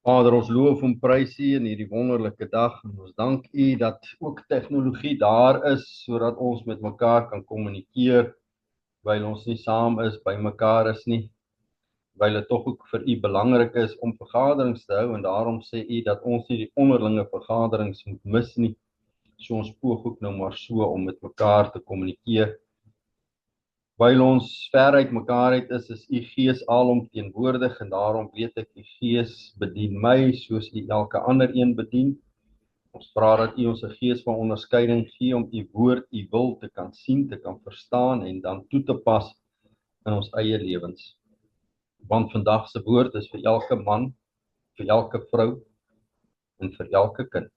Vader, ons loof en prys U in hierdie wonderlike dag en ons dank U dat ook tegnologie daar is sodat ons met mekaar kan kommunikeer terwyl ons nie saam is, by mekaar is nie, terwyl dit tog ook vir U belangrik is om vergaderings te hou en daarom sê U dat ons nie die onderlinge vergaderings moet mis nie. So ons poog ook nou maar so om met mekaar te kommunikeer. Terwyl ons ver uit mekaar uit is U Gees alomteenwoordig en daarom weet ek U Gees bedien my soos U elke ander een bedien. Ons vra dat U ons 'n gees van onderskeiding gee om U woord, U wil te kan sien, te kan verstaan en dan toe te pas in ons eie lewens. Want vandag se woord is vir elke man, vir elke vrou en vir elke kind.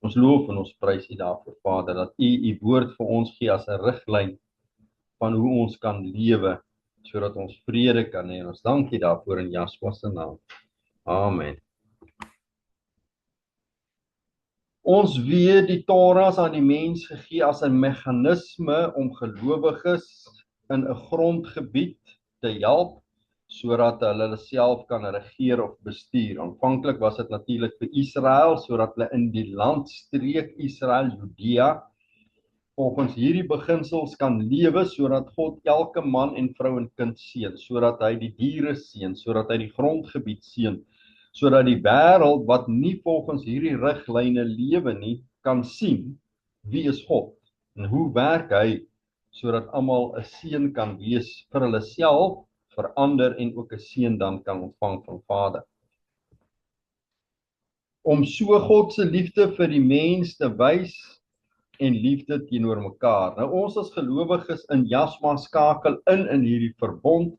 Ons loof en ons prys U daarvoor, Vader, dat U U woord vir ons gee as 'n riglyn van hoe ons kan lewe, sodat ons vrede kan hê. En ons dank U daarvoor in Yeshua se naam. Amen. Ons weet die Torah is aan die mens gegee as 'n meganisme om gelowiges in 'n grondgebied te help, sodat hulle self kan regeer of bestuur. Aanvanklik was dit natuurlik vir Israel, sodat hulle in die landstreek Israel, Judea, volgens hierdie beginsels kan lewe, sodat God elke man en vrou en kind seën, sodat hy die diere seën, sodat hy die grondgebied seën, sodat die wêreld wat nie volgens hierdie riglyne lewe nie, kan sien wie is God en hoe werk hy, sodat almal 'n seën kan wees vir hulle self, vir ander en ook 'n seën dan kan ontvang van Vader. Om so God se liefde vir die mens te wys en liefde teenoor mekaar. Nou ons as gelowiges in Yeshua skakel in hierdie verbond.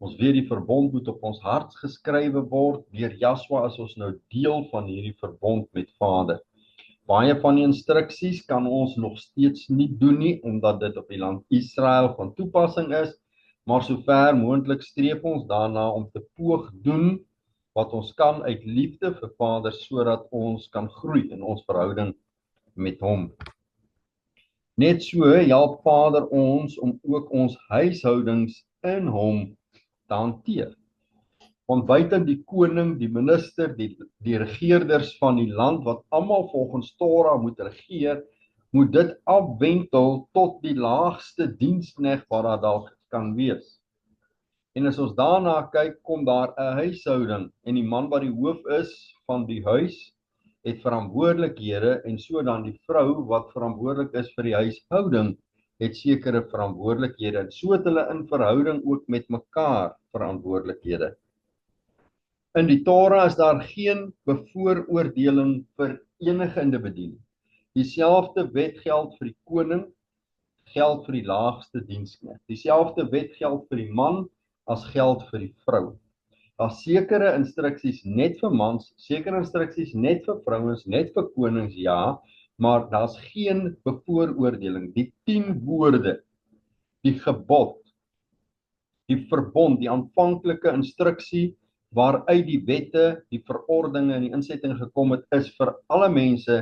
Ons weet die verbond moet op ons hart geskrywe word. Deur Yeshua is ons nou deel van hierdie verbond met Vader. Baie van die instruksies kan ons nog steeds nie doen nie, omdat dit op die land Israel van toepassing is, maar sover moontlik streef ons daarna om te poog doen wat ons kan uit liefde vir Vader, sodat ons kan groei in ons verhouding met hom. Net so help Vader ons om ook ons huishoudings in hom te hanteer. Want buite die koning, die minister, die regeerders van die land wat almal volgens Torah moet regeer, moet dit afwentel tot die laagste diensknegt wat daar dalk kan wees. En as ons daarna kyk, kom daar 'n huishouding en die man wat die hoof is van die huis het verantwoordelikhede en so dan die vrou wat verantwoordelik is vir die huishouding het sekere verantwoordelikhede en so het hulle in verhouding ook met mekaar verantwoordelikhede. In die Torah is daar geen bevooroordeling vir enige individu nie. Dieselfde wet geld vir die koning, geld vir die laagste diensknegt. Dieselfde wet geld vir die man as geld vir die vrou. Daar's sekere instruksies net vir mans, sekere instruksies net vir vrouens, net vir konings, ja, maar daar's geen bevooroordeling. Die 10 woorde, die gebod, die verbond, die aanvanklike instruksie waaruit die wette, die verordeninge en die insettinge gekom het, is vir alle mense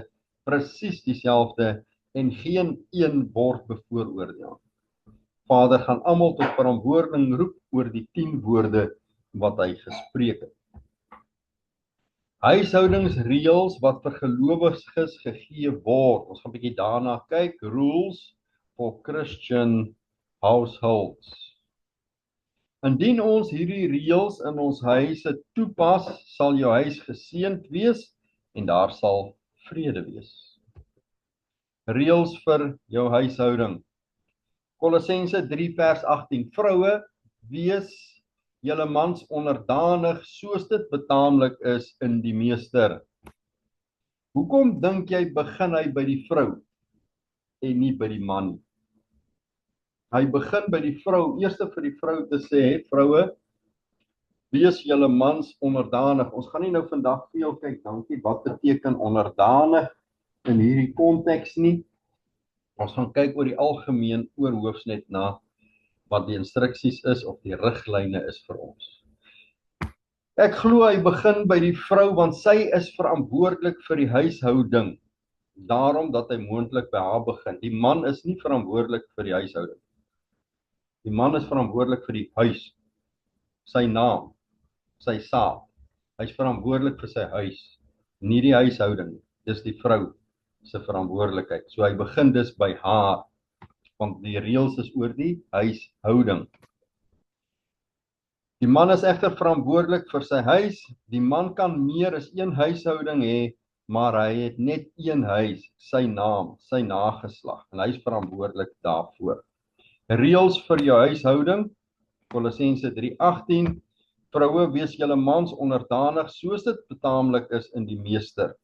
presies dieselfde en geen een word bevooroordeel. Vader gaan almal tot verantwoording roep oor die 10 woorde wat hy gespreek het. Huishoudingsreëls wat vir gelowiges gegee word. Ons gaan 'n bietjie daarna kyk. Rules for Christian households. Indien ons hierdie reëls in ons huise toepas, sal jou huis geseënd wees en daar sal vrede wees. Reëls vir jou huishouding. Kolossense 3 vers 18. Vroue, wees julle mans onderdanig soos dit betaamlik is in die meester. Hoekom dink jy begin hy by die vrou en nie by die man? Hy begin by die vrou, eers vir die vrou te sê, vroue, wees julle mans onderdanig. Ons gaan nie nou vandag veel kyk, dankie, wat beteken onderdanig in hierdie konteks nie. Ons gaan kyk oor die algemeen oorhoofs net na wat die instruksies is of die riglyne is vir ons. Ek glo hy begin by die vrou want sy is verantwoordelik vir die huishouding. Daarom dat hy moontlik by haar begin. Die man is nie verantwoordelik vir die huishouding. Die man is verantwoordelik vir die huis, sy naam, sy saad. Hy's verantwoordelik vir sy huis, nie die huishouding nie. Dis die vrou se verantwoordelikheid. So hy begin dus by haar, want die reëls is oor die huishouding. Die man is egter verantwoordelik vir sy huis. Die man kan meer as een huishouding hê, maar hy het net een huis, sy naam, sy nageslag, en hy is verantwoordelik daarvoor. Reëls vir jou huishouding, Kolossense 3:18, vroue wees julle mans onderdanig soos dit betaamlik is in die meester.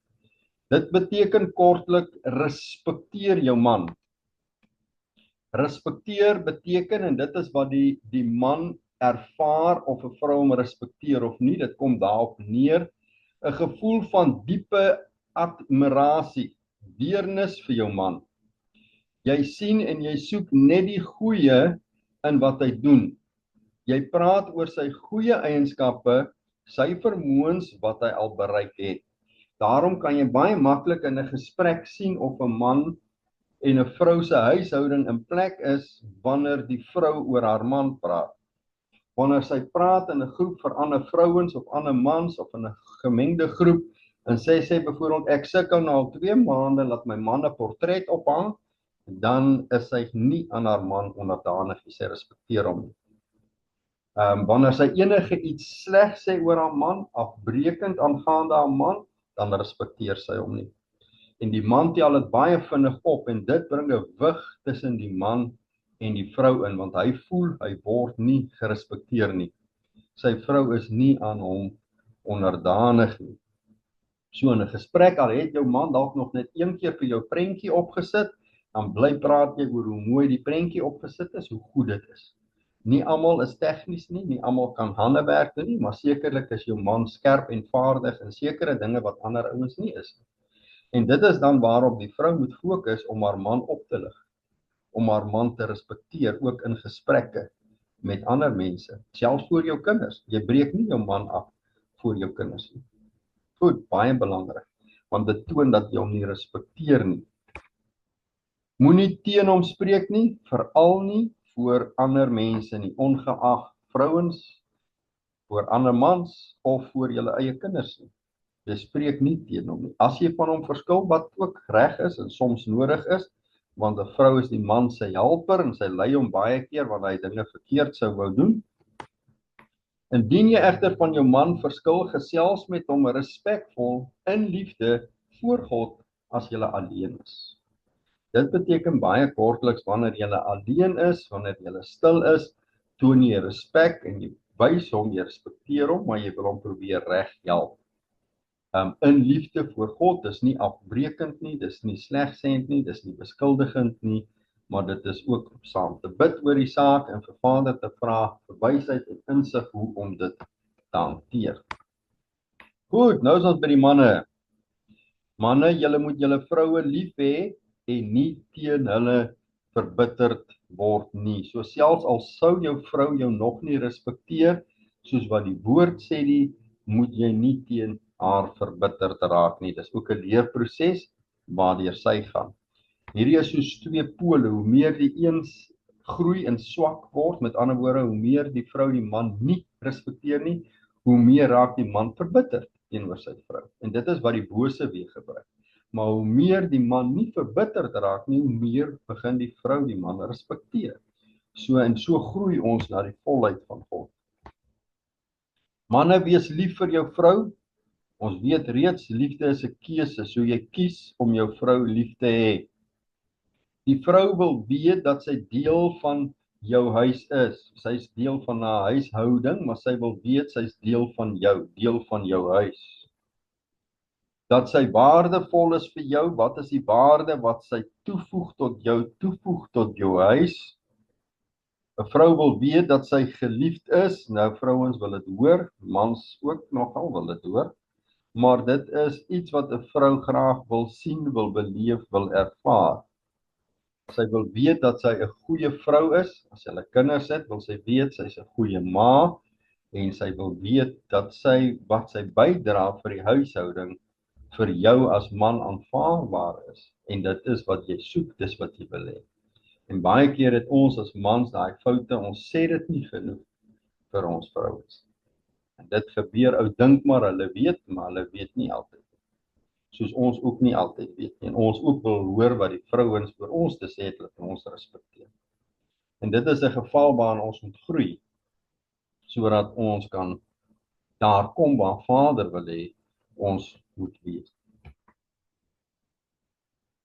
Dit beteken kortlik, respekteer jou man. Respekteer beteken, en dit is wat die man ervaar of 'n vrou hom respekteer of nie, dit kom daarop neer, 'n gevoel van diepe admirasie, deernis vir jou man. Jy sien en jy soek net die goeie in wat hy doen. Jy praat oor sy goeie eienskappe, sy vermoëns wat hy al bereik het. Daarom kan jy baie maklik in 'n gesprek sien of 'n man en 'n vrou se huishouding in plek is wanneer die vrou oor haar man praat. Wanneer sy praat in 'n groep vir ander vrouens of ander mans of in 'n gemengde groep en sy sê byvoorbeeld ek sukkel nou al 2 maande laat my man 'n portret ophang, dan is sy nie aan haar man onderdanig nie, sy respekteer hom nie. Wanneer sy enige iets sleg sê oor haar man, afbreekend aangaande haar man, dan respekteer sy hom nie. En die man tel dit baie vinnig op en dit bring 'n wig tussen die man en die vrou in, want hy voel hy word nie gerespekteer nie. Sy vrou is nie aan hom onderdanig nie. So in 'n gesprek, al het jou man dalk nog net een keer vir jou prentjie opgesit, dan bly praat jy oor hoe mooi die prentjie opgesit is, hoe goed dit is. Nie almal is tegnies nie almal kan handewerk doen nie, maar sekerlik is jou man skerp en vaardig in sekere dinge wat ander ouens nie is nie. En dit is dan waarop die vrou moet fokus om haar man op te lig, om haar man te respekteer, ook in gesprekke met ander mense, selfs voor jou kinders. Jy breek nie jou man af voor jou kinders nie. Goed, baie belangrik, want dit toon dat jy hom nie respekteer nie. Moenie teen hom spreek nie, veral nie voor ander mense nie, ongeag vrouens, voor ander mans of voor julle eie kinders nie. Jy spreek nie teen hom nie. As jy van hom verskil, wat ook reg is en soms nodig is, want 'n vrou is die man sy helper en sy lei hom baie keer wanneer hy dinge verkeerd sou wou doen. Indien jy egter van jou man verskil, gesels met hom respekvol in liefde voor God as jy alleen is. Dit beteken baie kortliks wanneer jy alleen is, wanneer jy stil is, toon jy respek en jy wys hom, jy respekteer hom, maar jy wil hom probeer reg help. In liefde voor God, dis nie afbreekend nie, dis nie slegsend nie, dis nie beskuldigend nie, maar dit is ook om saam te bid oor die saak en vir Vader te vra vir wysheid en insig hoe om dit te hanteer. Goed, nou is ons by die manne. Manne, julle moet julle vroue lief hê en nie teen hulle verbitterd word nie. So selfs al sou jou vrou jou nog nie respekteer, soos wat die woord sê nie, moet jy nie teen haar verbitterd raak nie. Dis ook 'n leerproses waardeur sy gaan. Hierdie is soos 2 pole, hoe meer die een groei en swak word, met ander woorde, hoe meer die vrou die man nie respekteer nie, hoe meer raak die man verbitterd teenoor sy vrou. En dit is wat die bose weer gebruik. Maar hoe meer die man nie verbitterd raak nie, hoe meer begin die vrou die man respekteer. So groei ons na die volheid van God. Manne, wees lief vir jou vrou. Ons weet reeds, liefde is 'n keuse, so jy kies om jou vrou lief te hê. Die vrou wil weet dat sy deel van jou huis is. Sy's deel van haar huishouding, maar sy wil weet sy's deel van jou huis. Dat sy waardevol is vir jou, wat is die waarde wat sy toevoeg tot jou huis? 'n Vrou wil weet dat sy geliefd is. Nou vrouens wil dit hoor, mans ook nogal wil dit hoor. Maar dit is iets wat 'n vrou graag wil sien, wil beleef, wil ervaar. Sy wil weet dat sy 'n goeie vrou is. As sy hulle kinders het, wil sy weet sy's 'n goeie ma en sy wil weet dat wat sy bydra vir die huishouding vir jou as man aanvaarbaar is. En dit is wat jy soek, dis wat jy wil hê. En baie keer het ons as mans daai foute, ons sê dit nie genoeg vir ons vrouens. En dit gebeur, ou dink maar hulle weet, maar hulle weet nie altyd. Soos ons ook nie altyd weet nie. En ons ook wil hoor wat die vrouens oor ons te sê het, dat ons respekteer. En dit is 'n geval waarin ons moet groei, sodat ons kan daar kom waar Vader wil hê ons moet wees.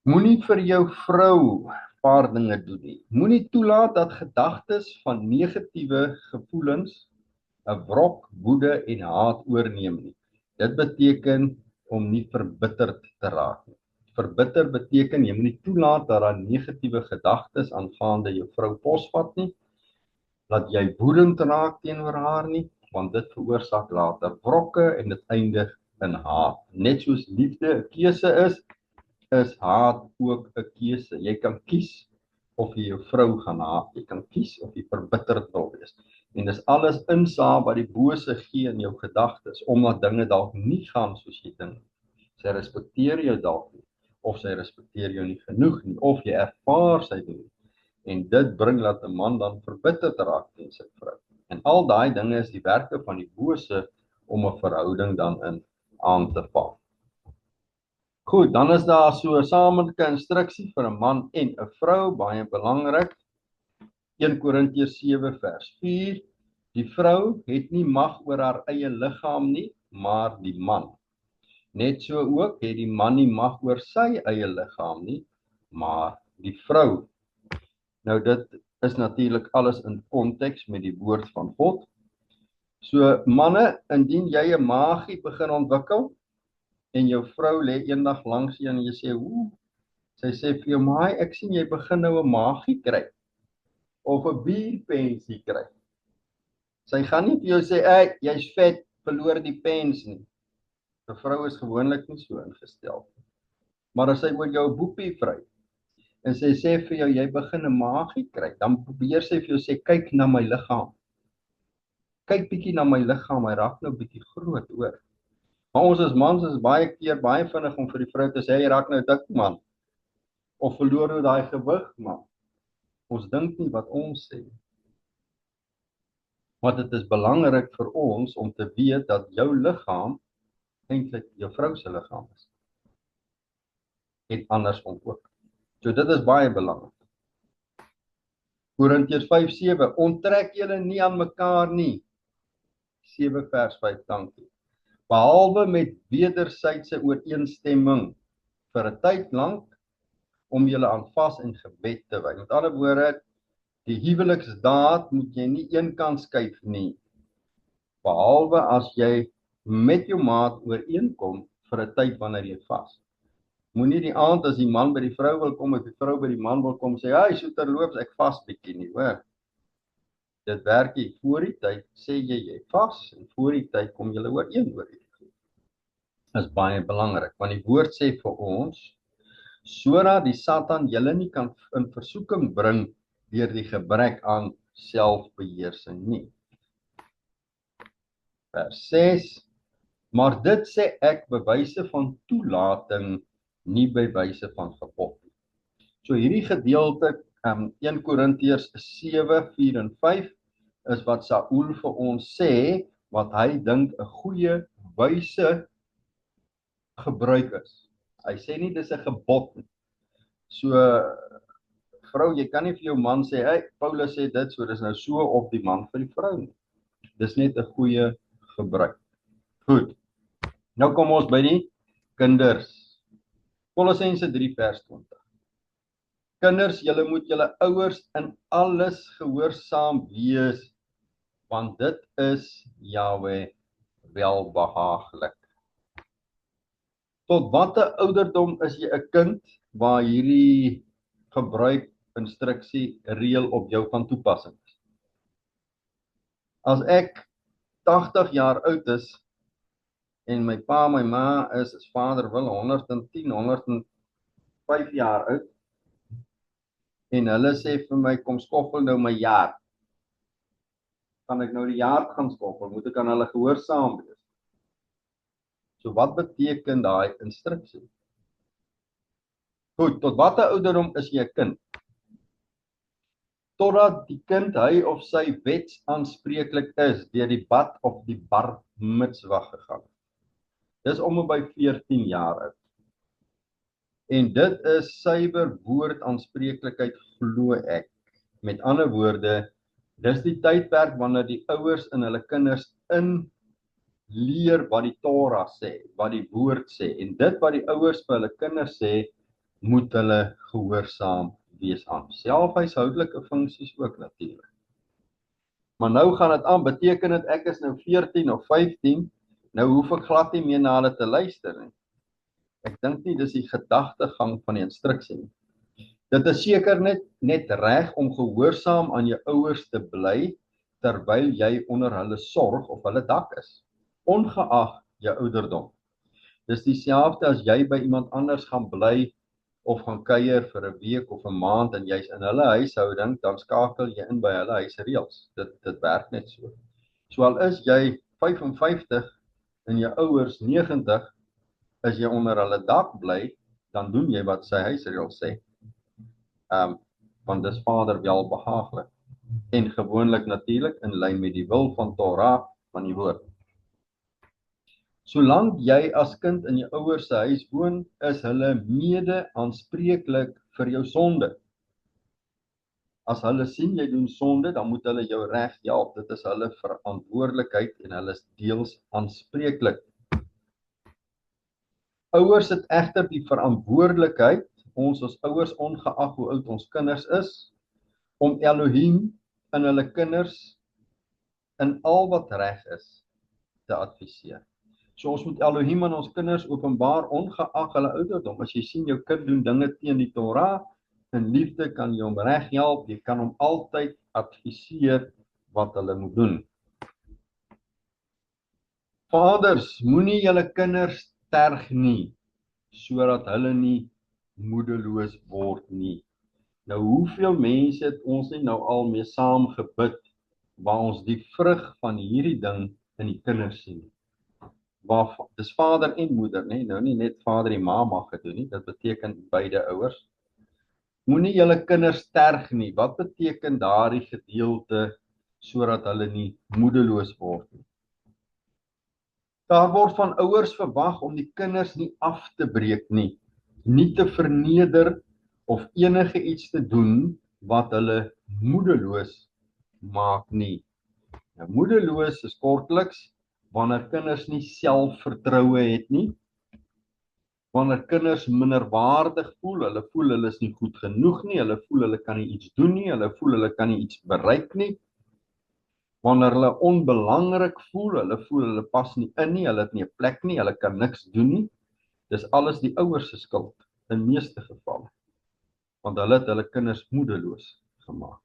Moenie vir jou vrou paar dinge doen nie. Moenie toelaat dat gedagtes van negatiewe gevoelens, 'n wrok, woede en haat oorneem nie. Dit beteken om nie verbitterd te raak nie. Verbitter beteken jy moenie toelaat dat daar negatiewe gedagtes aangaande jou vrou posvat nie, dat jy woedend raak teenoor haar nie, want dit veroorsaak later wrokke en dit eindig in haat. Net soos liefde 'n keuse is haat ook 'n keuse. Jy kan kies of jy jou vrou gaan haat, jy kan kies of jy verbitterd wil wees. En dis alles insaag wat die bose gee in jou gedagtes, omdat dinge dalk nie gaan soos jy dink. Sy respekteer jou dalk nie, of sy respekteer jou nie genoeg nie, of jy ervaar sy doen. En dit bring dat 'n man dan verbitterd raak teen sy vrou. En al daai dinge is die werke van die bose om 'n verhouding dan in aan te val. Goed, dan is daar so 'n samelike instruksie vir 'n man en 'n vrou, baie belangrik. 1 Korintiërs 7 vers 4. Die vrou het nie mag oor haar eie liggaam nie, maar die man. Net so ook het die man nie mag oor sy eie liggaam nie, maar die vrou. Nou dit is natuurlik alles in konteks met die woord van God. So manne, indien jy 'n maagie begin ontwikkel en jou vrou lê eendag langs jou en jy sê, sy sê vir jou, maai, ek sien jy begin nou 'n maagie kry of 'n bierpensie kry. Sy gaan nie vir jou sê, jy's vet, verloor die pens nie. 'n Vrou is gewoonlik nie so ingestel. Maar as sy oor jou 'n boepie vry en sy sê vir jou, jy begin 'n maagie kry, dan probeer sy vir jou sê, kyk na my liggaam. Kyk bietjie na my liggaam, hy raak nou bietjie groot, hoor. Maar ons as mans is baie keer baie vinnig om vir die vrou te sê, jy raak nou dik, man. Of verloor nou daai gewig, man. Ons dink nie wat ons sê. Want dit is belangrik vir ons om te weet dat jou liggaam eintlik jou vrou se liggaam is. En andersom ook. So dit is baie belangrik. Korintiërs 5:7, onttrek julle nie aan mekaar nie. 7 vers 5, dankie. Behalwe met wederwysige ooreenstemming vir 'n tyd lank om julle aan vas en gebed te wy. Met ander woorde, die huweliksdaad moet jy nie eenkant skuif nie. Behalwe as jy met jou maat ooreenkom vir 'n tyd wanneer jy vas. Moenie die aand as die man by die vrou wil kom of die vrou by die man wil kom sê, "Hey, so terloops, ek vas bietjie nie, hoor." Dit werk nie. Voor die tyd sê jy vas en voor die tyd kom julle ooreen oor dit. Is baie belangrik, want die woord sê vir ons, sodat die Satan julle nie kan in versoeking bring deur die gebrek aan selfbeheersing nie. Vers 6, maar dit sê ek by wyse van toelating, nie by wyse van gebod nie. So hierdie gedeelte, 1 Korintiërs 7, 4 en 5, is wat Saul vir ons sê, wat hy dink 'n goeie, wyse gebruik is. Hy sê nie dis 'n gebod nie. So, vrou, jy kan nie vir jou man sê, "Hey, Paulus sê dit, so dis nou so op die man vir die vrou nie." Dis net 'n goeie gebruik. Goed. Nou kom ons by die kinders. Kolossense 3 vers 20. Kinders, julle moet julle ouers in alles gehoorsaam wees, want dit is Jahwe welbehaaglik. Tot watter ouderdom is jy 'n kind waar hierdie gebruik, instruksie, reël op jou van toepassing is? As ek 80 jaar oud is en my pa, my ma is as vader wil 110, 105 jaar oud en hulle sê vir my, kom skoffel nou my jaar. Kan ek nou die jaar gaan skoffel? Moet ek aan hulle gehoorsaam wees? So wat beteken daai instruksie? Goed, tot watter ouderdom is jy 'n kind? totdat die kind hy of sy wetsaanspreeklik is deur die bad of die bar mitzwa gegaan. Dis om en by 14 jaar oud. En dit is suiwer woordaanspreeklikheid glo ek. Met ander woorde, dis die tydperk wanneer die ouers in hulle kinders leer wat die Torah sê, wat die woord sê. En dit wat die ouers vir hulle kinders sê, moet hulle gehoorsaam wees aan. Selfhuishoudelike funksies ook natuurlik. Maar nou gaan dit aan, beteken dit ek is nou 14 of 15, nou hoef ek glad nie meer na hulle te luister nie. Ek dink nie dis die gedagtegang van die instruksie nie. Dit is seker net reg om gehoorsaam aan jou ouers te bly terwyl jy onder hulle sorg of hulle dak is, ongeag jou ouderdom. Dis dieselfde as jy by iemand anders gaan bly of gaan kuier vir 'n week of 'n maand en jy's in hulle huishouding, dan skakel jy in by hulle huisreëls. Dit werk net so. So al is jy 55 en jou ouers 90, as jy onder hulle dak bly, dan doen jy wat sy huisreëls sê. Want dis Vader welbehaaglik en gewoonlik natuurlik in lyn met die wil van Torah van die woord. Solank jy as kind in jou ouers se huis woon, is hulle mede aanspreeklik vir jou sonde. As hulle sien jy doen sonde, dan moet hulle jou reg help. Dit is hulle verantwoordelikheid en hulle is deels aanspreeklik. Ouers het egter die verantwoordelikheid, ons as ouers ongeag hoe oud ons kinders is, om Elohim in hulle kinders in al wat reg is te adviseer. So ons moet Elohim aan ons kinders openbaar ongeag hulle ouderdom. As jy sien jou kind doen dinge teen die Torah, in liefde kan jy hom reg help, jy kan hom altyd adviseer wat hulle moet doen. Vaders, moenie julle kinders terg nie, sodat hulle nie moedeloos word nie. Nou hoeveel mense het ons nie nou al mee saam gebid, waar ons die vrug van hierdie ding in die kinders sien. Waar, dis vader en moeder, nee, nou nie net vader en ma mag het doen nie, dit beteken beide ouers. Moenie julle kinders terg nie, wat beteken daardie gedeelte, sodat hulle nie moedeloos word nie? Daar word van ouers verwag om die kinders nie af te breek nie, nie te verneder of enige iets te doen wat hulle moedeloos maak nie. Nou, moedeloos is kortliks wanneer kinders nie selfvertroue het nie, wanneer kinders minderwaardig voel hulle is nie goed genoeg nie, hulle voel hulle kan nie iets doen nie, hulle voel hulle kan nie iets bereik nie, wanneer hulle onbelangrik voel hulle pas nie in nie, hulle het nie 'n plek nie, hulle kan niks doen nie, dis alles die ouers se skuld, in meeste gevalle, want hulle het hulle kinders moedeloos gemaak.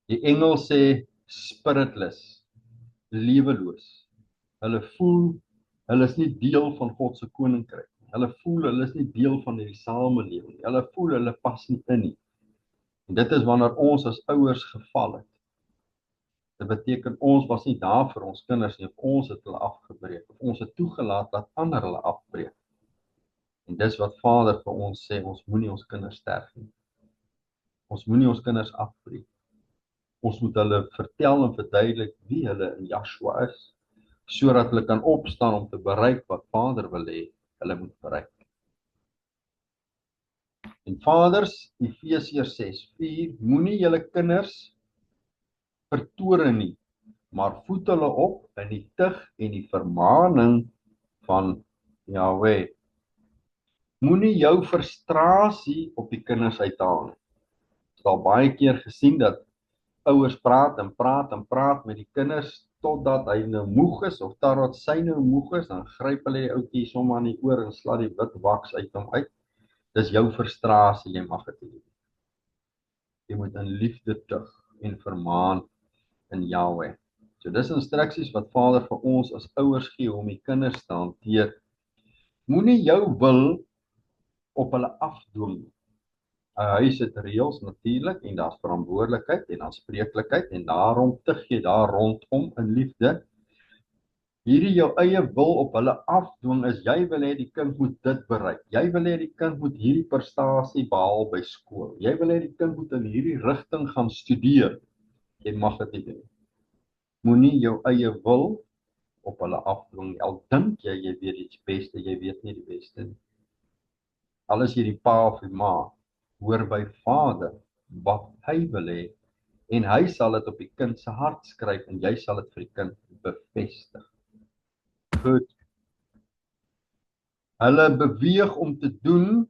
Die engel sê spiritless, leweloos. Hulle voel, hulle is nie deel van God se koninkryk nie. Hulle voel, hulle is nie deel van die samelewing nie. Hulle voel, hulle pas nie in nie. En dit is wanneer ons as ouers geval het. Dit beteken ons was nie daar vir ons kinders nie, of ons het hulle afgebreek, of ons het toegelaat dat ander hulle afbreek. En dis wat Vader vir ons sê, ons moenie ons kinders sterf nie. Ons moenie ons kinders afbreek. Ons moet hulle vertel en verduidelik wie hulle in Yahshua is, sodat hulle kan opstaan om te bereik wat Vader wil hê hulle moet bereik. En vaders, Efesiërs 6:4, moenie julle kinders vertoren nie, maar voed hulle op in die tug en die vermaaning van Yahweh. Moenie jou frustrasie op die kinders uithaal nie. Ek het al baie keer gesien dat ouers praat en praat met die kinders totdat hy nou moeg is of totdat sy nou moeg is, dan gryp hulle die ouetjie sommer aan die oor en sla die wit waks uit hom uit. Dis jou frustrasie, jy mag dit nie. Jy moet in liefde tug en vermaan in Yahweh. So dis instruksies wat Vader vir ons as ouers gee om die kinders te hanteer. Moenie jou wil op hulle afdwing nie. 'n Huis het reëls natuurlik en daar's verantwoordelikheid en aanspreeklikheid en daarom tug jy daar rondom in liefde. hierdie jou eie wil op hulle afdwing is, jy wil hê die kind moet dit bereik. Jy wil hê die kind moet hierdie prestasie behaal by skool. Jy wil hê die kind moet in hierdie rigting gaan studeer. Jy mag dit nie doen. Moenie jou eie wil op hulle afdwing. Al dink jy weet iets beste, jy weet nie die beste nie. Al is jy die pa of die ma, hoor by Vader wat hy wil hê en hy sal dit op die kind se hart skryf en jy sal dit vir die kind bevestig. Goed. Hulle beweeg om te doen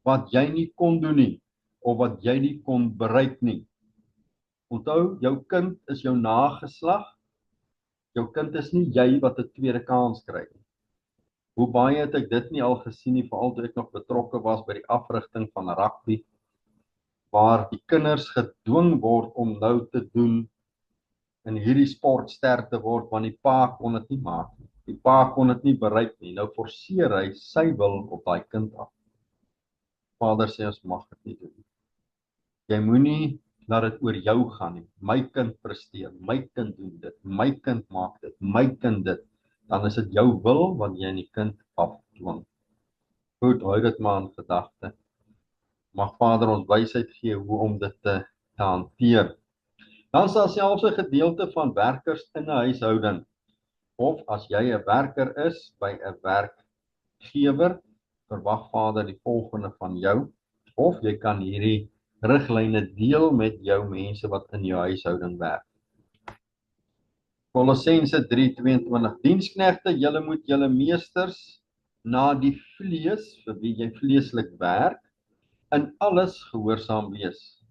wat jy nie kon doen nie of wat jy nie kon bereik nie. Onthou, jou kind is jou nageslag. Jou kind is nie jy wat 'n tweede kans kry nie. Hoe baie het ek dit nie al gesien nie, veral toe ek nog betrokke was by die afrigting van rugby, waar die kinders gedwing word om nou te doen in hierdie sportster te word, want die pa kon dit nie maak nie. Die pa kon dit nie bereik nie. Nou forceer hy sy wil op daai kind af. Vader sê ons mag dit nie doen nie. Jy moenie laat dit oor jou gaan nie. My kind presteer, my kind doen dit, my kind maak dit, my kind dit. Dan is dit jou wil wat jy in die kind afdwing. Goed, hou dit maar in gedagte. Mag Vader ons wysheid gee hoe om dit te hanteer. Dan is daar selfs 'n gedeelte van werkers in 'n huishouding. Of as jy 'n werker is by 'n werkgewer, verwag Vader die volgende van jou, of jy kan hierdie riglyne deel met jou mense wat in jou huishouding werk. Kolossense 3:22 Diensknegte, julle moet julle meesters na die vlees, vir wie jy vleeslik werk, in alles gehoorsaam wees.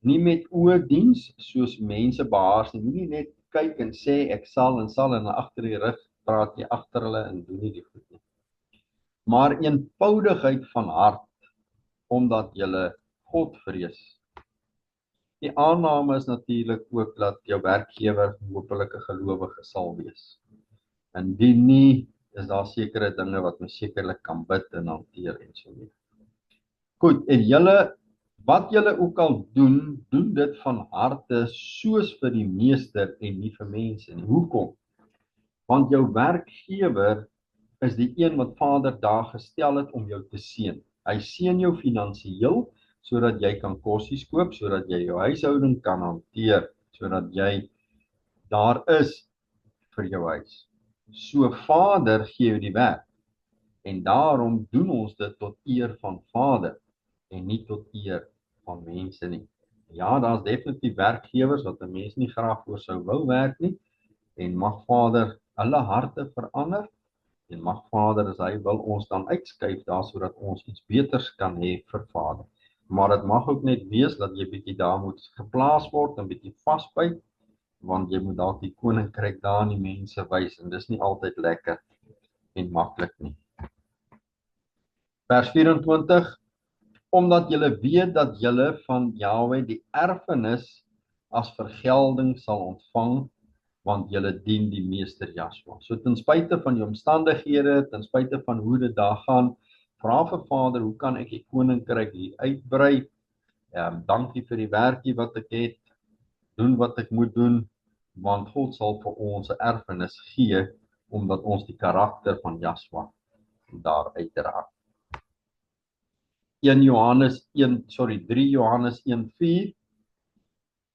Nie met oordiens soos mense behaas nie. Moenie net kyk en sê ek sal en agter die rug praat jy agter hulle en doen nie die goed nie. Maar eenvoudigheid van hart, omdat julle God vrees. Die aanname is natuurlik ook dat jou werkgewer hopelik 'n gelowige sal wees. Indien nie, is daar sekere dinge wat mens sekerlik kan bid en hanteer en so meer. Goed, en wat julle ook al doen, doen dit van harte soos vir die meester en nie vir mense nie. Hoekom? Want jou werkgewer is die een wat Vader daar gestel het om jou te seën. Hy seën jou finansiëel sodat jy kan kossies koop, sodat jy jou huishouding kan hanteer, sodat jy daar is vir jou huis. So Vader gee jou die werk en daarom doen ons dit tot eer van Vader en nie tot eer van mense nie. Ja, daar's definitief werkgewers wat 'n mens nie graag voor sou wou werk nie en mag Vader hulle harte verander en mag Vader as hy wil ons dan uitskuif daar sodat ons iets beters kan hê vir Vader. Maar dit mag ook net wees dat jy bietjie daar moet geplaas word en bietjie vasbyt, want jy moet dalk die koninkryk daar in die mense wys en dis nie altyd lekker en maklik nie. Vers 24 Omdat julle weet dat julle van Jahwe die erfenis as vergelding sal ontvang, want julle dien die meester Jaswa. So ten spyte van die omstandighede, ten spyte van hoe dit daar gaan, vra vir Vader, hoe kan ek die koninkryk hier uitbrei? Dankie vir die werkie wat ek het, doen wat ek moet doen, want God sal vir ons 'n erfenis gee, omdat ons die karakter van Jaswa daar uitdra. 3 Johannes 1:4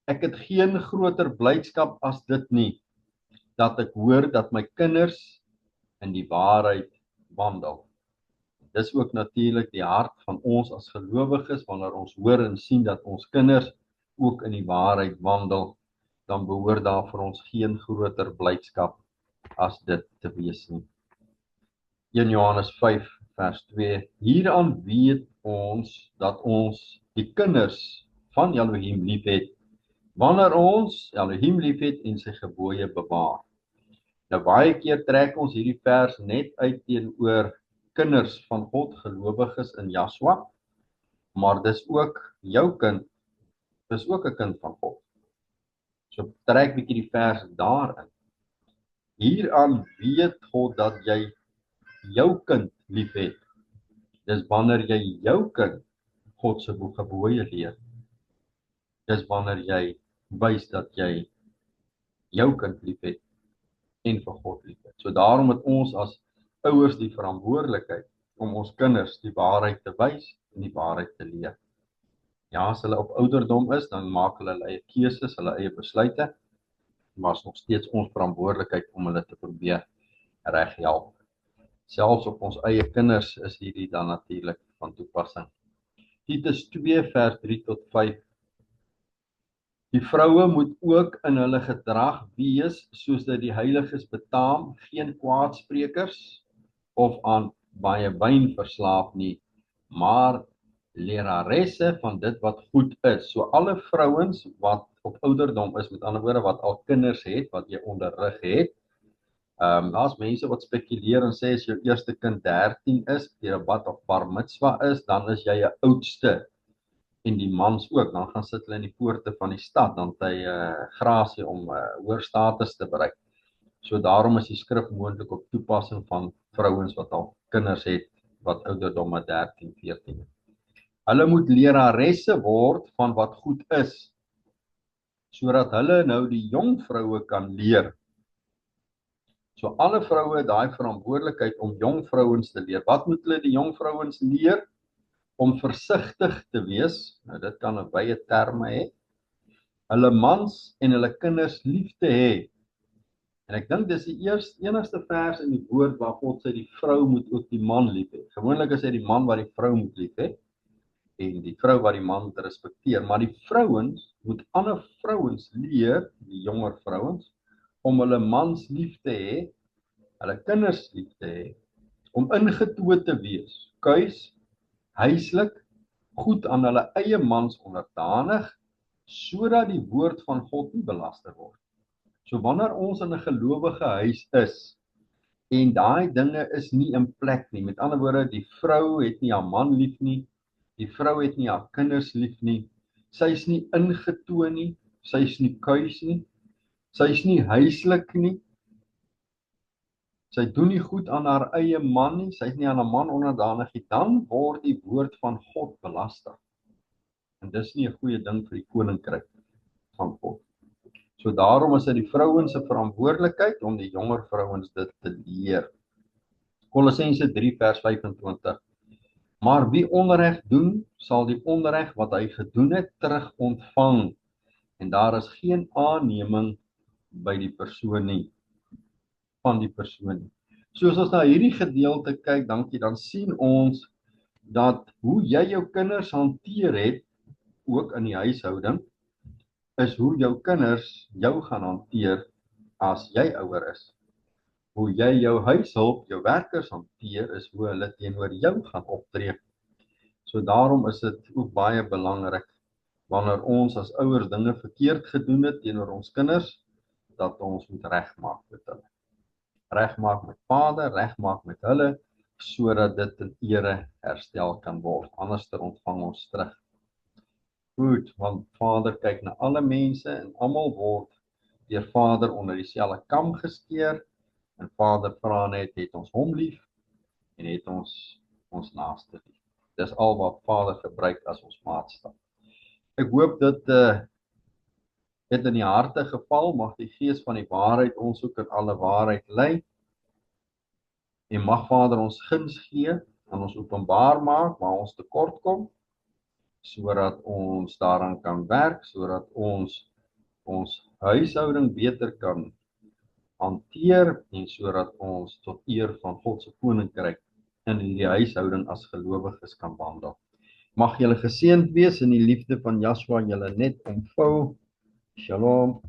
Ek het geen groter blydskap as dit nie, dat ek hoor dat my kinders in die waarheid wandel. Dis ook natuurlik die hart van ons as gelowiges, wanneer ons hoor en sien dat ons kinders ook in die waarheid wandel, dan behoort daar vir ons geen groter blydskap as dit te wees nie. 1 Johannes 5 vers 2 Hieraan weet ons dat ons die kinders van Elohim liefhet, wanneer ons Elohim liefhet en sy gebooie bewaar. Nou baie keer trek ons hierdie vers net uit teenoor kinders van God, gelowiges in Jaswa, maar dis ook jou kind, dis ook 'n kind van God. So trek bietjie die vers daarin. Hieraan weet God dat jy jou kind liefhet. Dis wanneer jy jou kind God se gebooie leer. Dis wanneer jy wys dat jy jou kind liefhet. en vir God liefhet. So daarom het ons as ouers die verantwoordelikheid om ons kinders die waarheid te wys en die waarheid te leer. Ja, as hulle op ouderdom is, dan maak hulle eie keuses, hulle eie besluite, maar is nog steeds ons verantwoordelikheid om hulle te probeer reghelp. Selfs op ons eie kinders is hierdie dan natuurlik van toepassing. Titus 2 vers 3 tot 5. Die vroue moet ook in hulle gedrag wees soos dit die heiliges betaam, geen kwaadsprekers of aan baie wyn verslaaf nie, maar leraresse van dit wat goed is. So alle vrouens wat op ouderdom is, met ander woorde wat al kinders het, wat jy onderrig het. Daar's mense wat spekuleer en sê as jou eerste kind 13 is, deur 'n bad of bar mitzwa is, dan is jy 'n oudste. En die mans ook, dan gaan sit hulle in die poorte van die stad, dan het hy grasie om hoër status te bereik. So daarom is die skrif moontlik op toepassing van vrouens wat al kinders het, wat ouderdomme 13, 14 is. Hulle moet leraresse word van wat goed is, sodat hulle nou die jong vroue kan leer. So alle vroue het daai verantwoordelikheid om jong vrouens te leer. Wat moet hulle die jong vrouens leer? Om versigtig te wees, nou dit kan 'n wye terme hê, hulle mans en hulle kinders lief te hê. En ek dink dis die enigste vers in die woord waar God sê die vrou moet ook die man lief hê. Gewoonlik is dit die man wat die vrou moet lief hê en die vrou wat die man moet respekteer, maar die vrouens moet ander vrouens leer, die jonger vrouens, om hulle mans lief te hê, hulle kinders lief te hê, om ingetoe te wees, kuis, huislik, goed aan hulle eie mans onderdanig, sodat die woord van God nie belaster word. So wanneer ons in 'n gelowige huis is, en daai dinge is nie in plek nie, met ander woorde, die vrou het nie haar man lief nie, die vrou het nie haar kinders lief nie, sy is nie ingetoe nie, sy is nie kuis nie, sy is nie huislik nie, sy doen nie goed aan haar eie man nie, sy is nie aan 'n man onderdanig nie, dan word die woord van God belaster. En dis nie 'n goeie ding vir die koninkryk van God. So daarom is dit die vrouens se verantwoordelikheid om die jonger vrouens dit te leer. Kolossense 3 vers 25. Maar wie onreg doen, sal die onreg wat hy gedoen het terug ontvang. En daar is geen aanneming by die persoon nie, van die persoon nie. So as ons na hierdie gedeelte kyk, dan sien ons dat hoe jy jou kinders hanteer het, ook in die huishouding, is hoe jou kinders jou gaan hanteer as jy ouer is. Hoe jy jou huishulp, jou werkers hanteer, is hoe hulle teenoor jou gaan optree. So daarom is dit ook baie belangrik, wanneer ons as ouers dinge verkeerd gedoen het teenoor ons kinders, dat ons moet regmaak met hulle. Regmaak met vader, regmaak met hulle, sodat dit in ere herstel kan word. Anders ontvang ons terug. Goed, want Vader kyk na alle mense en almal word deur Vader onder dieselfde kam geskeer. En Vader vra net, het ons hom lief en het ons naaste lief. Dis al wat Vader gebruik as ons maatstaf. Ek hoop dit het in die harte geval, mag die Gees van die waarheid ons ook in alle waarheid lei. En mag Vader ons guns gee en ons openbaar maak waar ons tekort kom, sodat ons daaraan kan werk, sodat ons huishouding beter kan hanteer en sodat ons tot eer van God se koninkryk in die huishouding as gelowiges kan wandel. Mag julle geseënd wees in die liefde van Yahshua julle net omvou. Shalom.